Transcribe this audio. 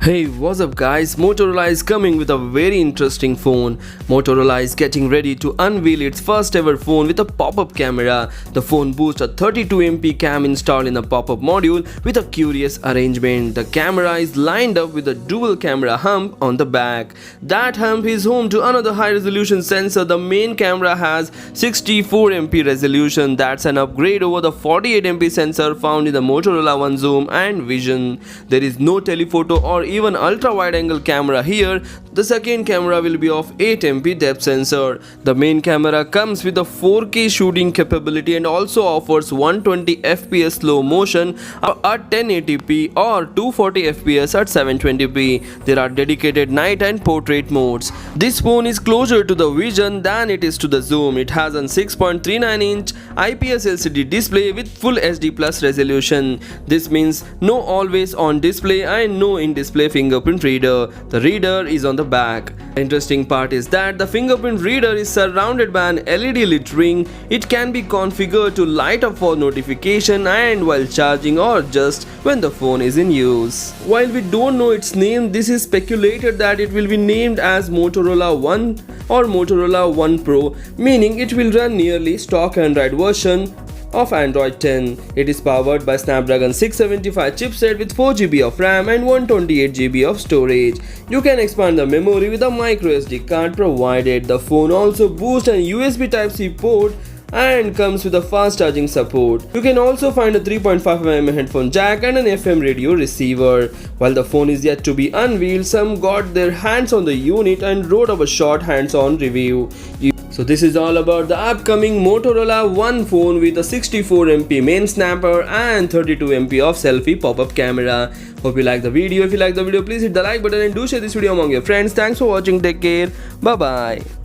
Hey, what's up guys? Motorola is coming with a very interesting phone. Motorola is getting ready to unveil its first ever phone with a pop-up camera. The phone boasts a 32MP cam installed in a pop-up module with a curious arrangement. The camera is lined up with a dual camera hump on the back. That hump is home to another high-resolution sensor. The main camera has 64MP resolution. That's an upgrade over the 48MP sensor found in the Motorola One Zoom and Vision. There is no telephoto or even ultra wide angle camera here. The second camera will be of 8MP depth sensor. The main camera comes with a 4K shooting capability and also offers 120fps slow motion at 1080p or 240fps at 720p. There are dedicated night and portrait modes. This phone is closer to the Vision than it is to the Zoom. It has a 6.39-inch IPS LCD display with full HD plus resolution. This means no always on display and no in-display fingerprint reader. The reader is on the back. The interesting part is that the fingerprint reader is surrounded by an LED lit ring. It can be configured to light up for notification and while charging or just when the phone is in use. While we don't know its name, this is speculated that it will be named as Motorola One or Motorola One Pro, meaning it will run nearly stock Android version of Android 10. It is powered by Snapdragon 675 chipset with 4GB of RAM and 128GB of storage. You can expand the memory with a microSD card provided. The phone also boasts a USB Type-C port and comes with a fast charging support. You can also find a 3.5mm headphone jack and an FM radio receiver. While the phone is yet to be unveiled, some got their hands on the unit and wrote up a short hands-on review. So this is all about the upcoming Motorola One phone with a 64MP main snapper and 32MP of selfie pop-up camera. Hope you like the video. If you like the video, please hit the like button and do share this video among your friends. Thanks for watching. Take care. Bye bye.